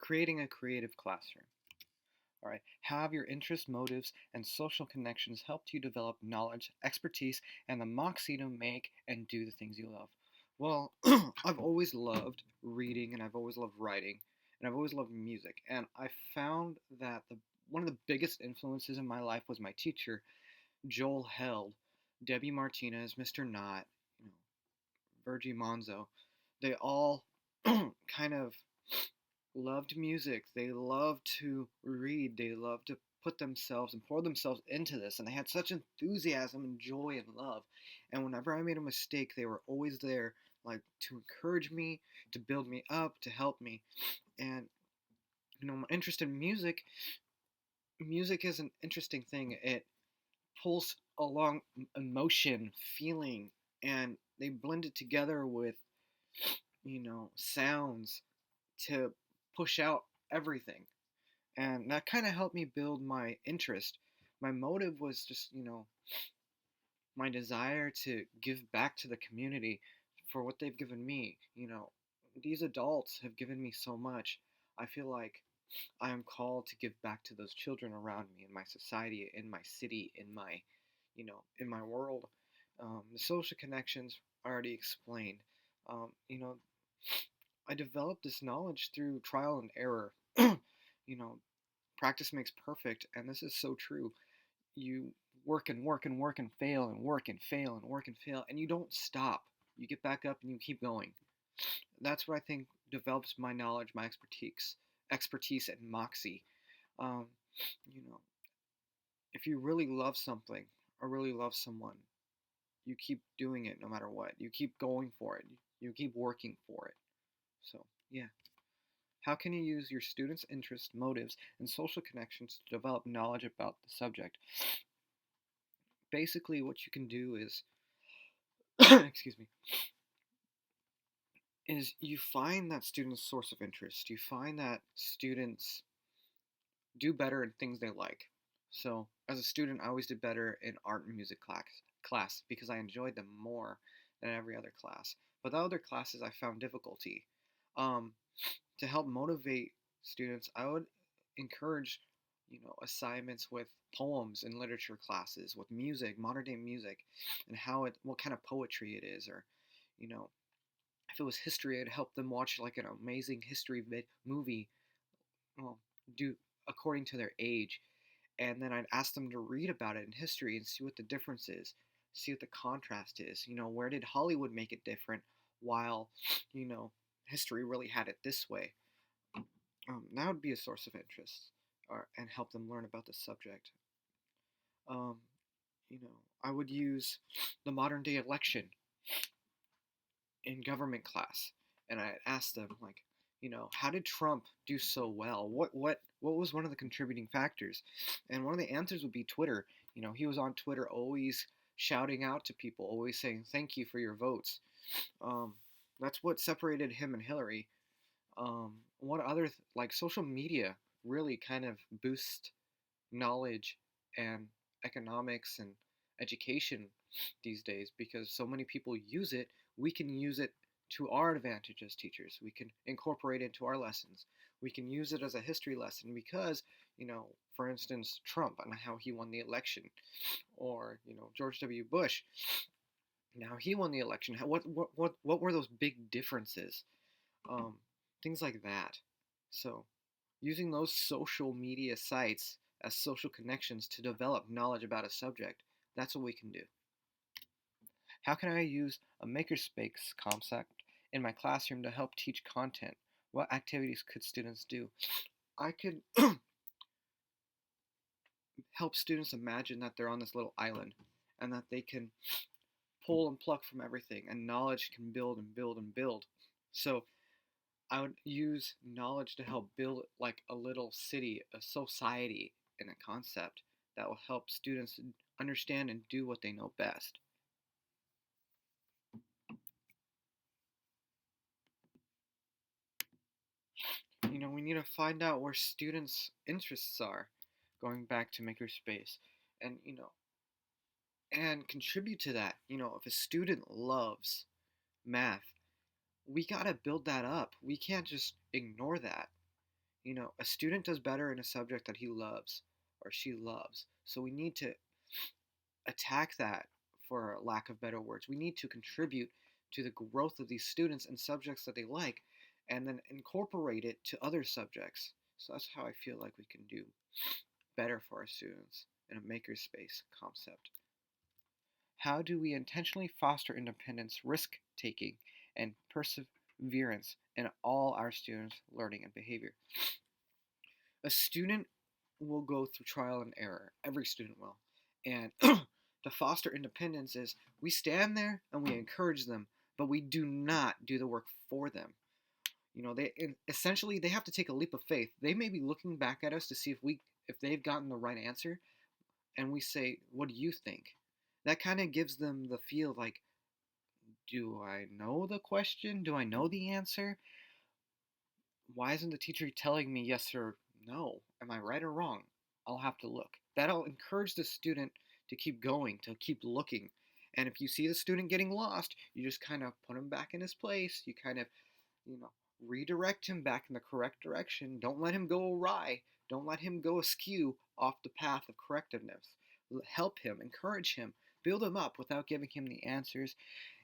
Creating a creative classroom. All right. How have your interests, motives, and social connections helped you develop knowledge, expertise, and the moxie to make and do the things you love? Well, I've always loved reading and I've always loved writing and I've always loved music. And I found that one of the biggest influences in my life was my teacher, Joel Held, Debbie Martinez, Mr. Knott, you know, Virgie Monzo. They all kind of loved music. They loved to read. They loved to put themselves and pour themselves into this. And they had such enthusiasm and joy and love. And whenever I made a mistake, they were always there, like to encourage me, to build me up, to help me. And my interest in music is an interesting thing. It pulls along emotion, feeling, and they blend it together with sounds to push out everything. And that kind of helped me build my interest. My motive was just, my desire to give back to the community for what they've given me. These adults have given me so much. I feel like I am called to give back to those children around me in my society, in my city, in my world. The social connections I already explained. Um, you know, I developed this knowledge through trial and error. you know, Practice makes perfect, and this is so true. You work and work and work and fail and work and fail and work and fail, and you don't stop. You get back up and you keep going. That's what I think develops my knowledge, my expertise, and moxie. Um, you know, if you really love something or really love someone, you keep doing it no matter what. You keep going for it. You keep working for it. So, yeah. How can you use your students' interests, motives, and social connections to develop knowledge about the subject? Basically, what you can do is, excuse me, is you find that student's source of interest. You find that students do better in things they like. So, as a student, I always did better in art and music class because I enjoyed them more than every other class. But the other classes I found difficulty. Um, to help motivate students, I would encourage, assignments with poems in literature classes, with music, modern day music, and what kind of poetry it is, or, you know, if it was history, I'd help them watch like an amazing history movie, well, do according to their age, and then I'd ask them to read about it in history and see what the difference is, see what the contrast is. Where did Hollywood make it different, while, you know, history really had it this way. That would be a source of interest, and help them learn about the subject. Um, I would use the modern day election in government class, and I asked them like, how did Trump do so well? What was one of the contributing factors? And one of the answers would be Twitter. He was on Twitter always shouting out to people, always saying thank you for your votes. Um, that's what separated him and Hillary. What other like social media really kind of boost knowledge and economics and education these days because so many people use it. We can use it to our advantage as teachers. We can incorporate it into our lessons. We can use it as a history lesson because, for instance, Trump and how he won the election, or George W. Bush. Now he won the election. What were those big differences? Um, Things like that. So, using those social media sites as social connections to develop knowledge about a subject, that's what we can do. How can I use a makerspace concept in my classroom to help teach content? What activities could students do? I could help students imagine that they're on this little island and that they can pull and pluck from everything, and knowledge can build and build and build. So I would use knowledge to help build like a little city, a society, in a concept that will help students understand and do what they know best. We need to find out where students' interests are, going back to makerspace, and and contribute to that. If a student loves math, we gotta build that up. We can't just ignore that. A student does better in a subject that he loves or she loves. So we need to attack that, for lack of better words. We need to contribute to the growth of these students in subjects that they like and then incorporate it to other subjects. So that's how I feel like we can do better for our students in a makerspace concept. How do we intentionally foster independence, risk taking, and perseverance in all our students' learning and behavior? A student will go through trial and error. Every student will. And to foster independence is we stand there and we encourage them, but we do not do the work for them. They essentially they have to take a leap of faith. They may be looking back at us to see if they've gotten the right answer, and we say, "What do you think?" That kind of gives them the feel like, "Do I know the question? Do I know the answer? Why isn't the teacher telling me yes or no? Am I right or wrong? I'll have to look." That'll encourage the student to keep going, to keep looking. And if you see the student getting lost, you just kind of put him back in his place. You kind of, you know, redirect him back in the correct direction. Don't let him go awry. Don't let him go askew off the path of correctiveness. Help him, encourage him, build him up without giving him the answers.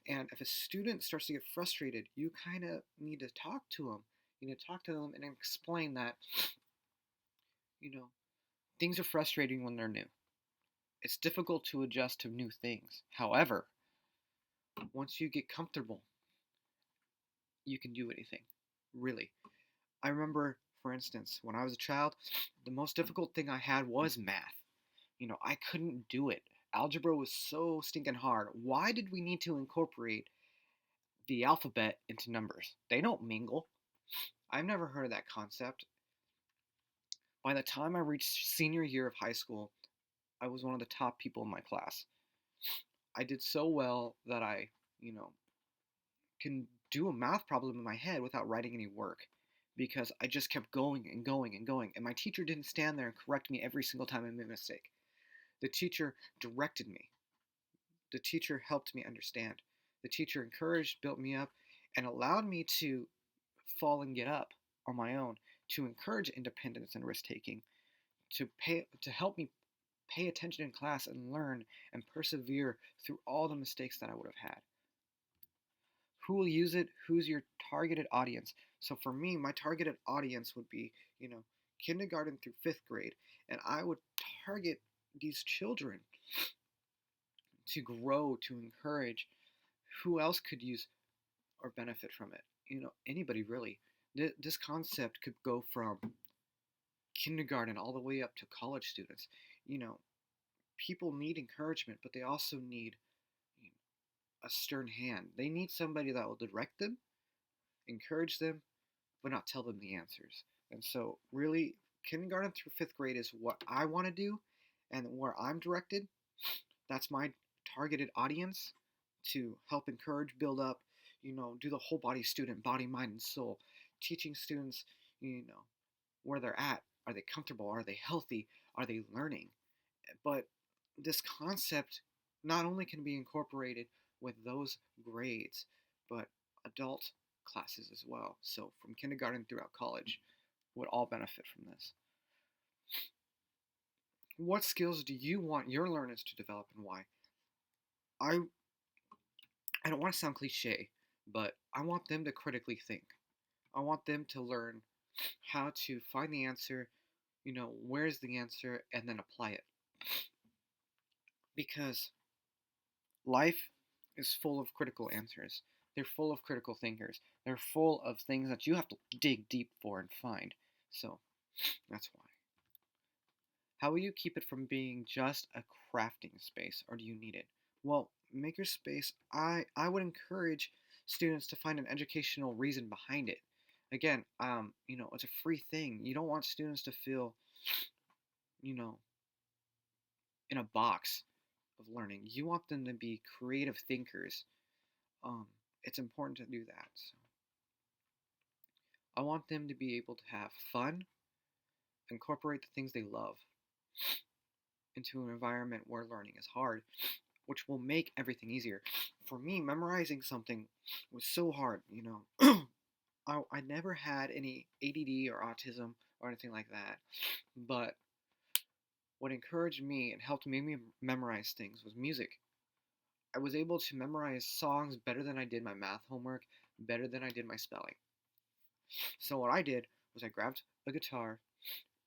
And if a student starts to get frustrated, you kind of need to talk to them. You need to talk to them and explain that, you know, things are frustrating when they're new. It's difficult to adjust to new things. However, once you get comfortable, you can do anything. Really. I remember, for instance, when I was a child, the most difficult thing I had was math. I couldn't do it. Algebra was so stinking hard. Why did we need to incorporate the alphabet into numbers? They don't mingle. I've never heard of that concept. By the time I reached senior year of high school, I was one of the top people in my class. I did so well that I, you know, can do a math problem in my head without writing any work because I just kept going and going and going. And my teacher didn't stand there and correct me every single time I made a mistake. The teacher directed me. The teacher helped me understand. The teacher encouraged, built me up, and allowed me to fall and get up on my own, to encourage independence and risk taking, to help me pay attention in class and learn and persevere through all the mistakes that I would have had. Who will use it? Who's your targeted audience? So for me, my targeted audience would be, kindergarten through fifth grade, and I would target these children to grow, to encourage. Who else could use or benefit from it? Anybody really. This concept could go from kindergarten all the way up to college students. You know, People need encouragement, but they also need a stern hand. They need somebody that will direct them, encourage them, but not tell them the answers. And so, really, kindergarten through fifth grade is what I want to do and where I'm directed. That's my targeted audience to help encourage, build up, do the whole body, mind, and soul. Teaching students, where they're at. Are they comfortable? Are they healthy? Are they learning? But this concept not only can be incorporated with those grades, but adult classes as well. So from kindergarten throughout college would all benefit from this. What skills do you want your learners to develop and why? I I don't want to sound cliche, but I want them to critically think. I want them to learn how to find the answer, where's the answer, and then apply it. Because life is full of critical answers. They're full of critical thinkers. They're full of things that you have to dig deep for and find. So that's why. How will you keep it from being just a crafting space, or do you need it? Well, Makerspace, I would encourage students to find an educational reason behind it. Again, it's a free thing. You don't want students to feel, you know, in a box of learning. You want them to be creative thinkers. Um, it's important to do that. So I want them to be able to have fun, incorporate the things they love into an environment where learning is hard, which will make everything easier. For me, memorizing something was so hard, I never had any ADD or autism or anything like that, but what encouraged me and helped me memorize things was music. I was able to memorize songs better than I did my math homework, better than I did my spelling. So what I did was I grabbed a guitar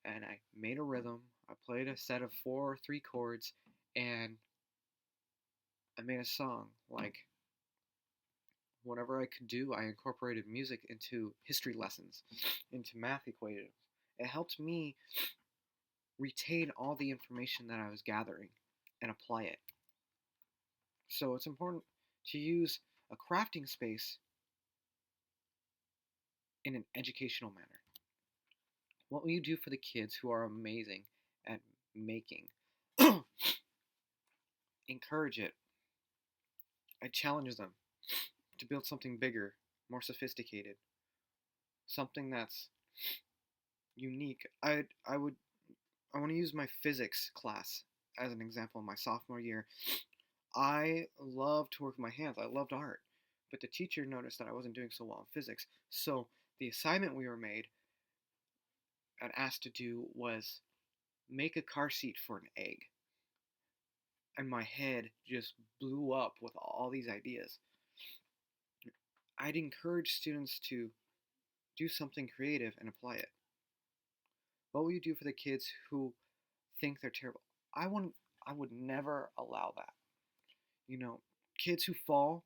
and I made a rhythm. I played a set of 4 or 3 chords, and I made a song. Like whatever I could do, I incorporated music into history lessons, into math equations. It helped me retain all the information that I was gathering and apply it. So it's important to use a crafting space in an educational manner. What will you do for the kids who are amazing at making? Encourage it. I challenge them to build something bigger, more sophisticated, something that's unique. I want to use my physics class as an example. My sophomore year, I loved to work with my hands. I loved art, but the teacher noticed that I wasn't doing so well in physics. So the assignment we were made and asked to do was make a car seat for an egg. And my head just blew up with all these ideas. I'd encourage students to do something creative and apply it. What will you do for the kids who think they're terrible? I wouldn't I would never allow that. You know, kids who fall,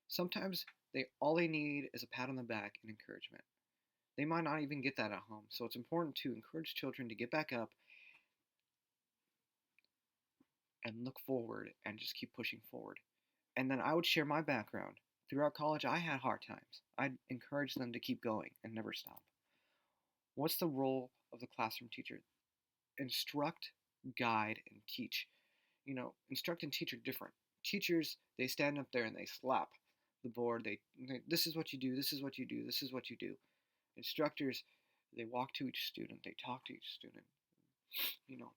sometimes they all they need is a pat on the back and encouragement. They might not even get that at home. So it's important to encourage children to get back up and look forward and just keep pushing forward. And then I would share my background. Throughout college, I had hard times. I'd encourage them to keep going and never stop. What's the role of the classroom teacher? Instruct, guide, and teach. Instruct and teach are different. Teachers, they stand up there and they slap the board. This is what you do, this is what you do, this is what you do. Instructors, they walk to each student, they talk to each student. You know,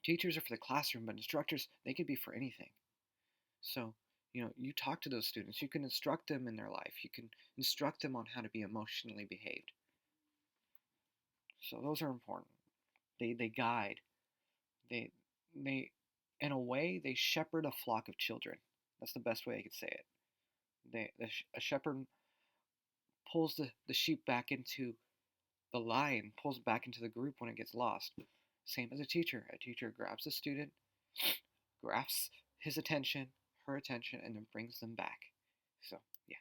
teachers are for the classroom, but instructors, they could be for anything. So, you talk to those students. You can instruct them in their life. You can instruct them on how to be emotionally behaved. So those are important. They guide. They in a way they shepherd a flock of children. That's the best way I could say it. A shepherd pulls the sheep back into the lion, pulls back into the group when it gets lost. Same as a teacher. A teacher grabs the student, grasps his attention, her attention, and then brings them back. So, yeah.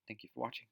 Thank you for watching.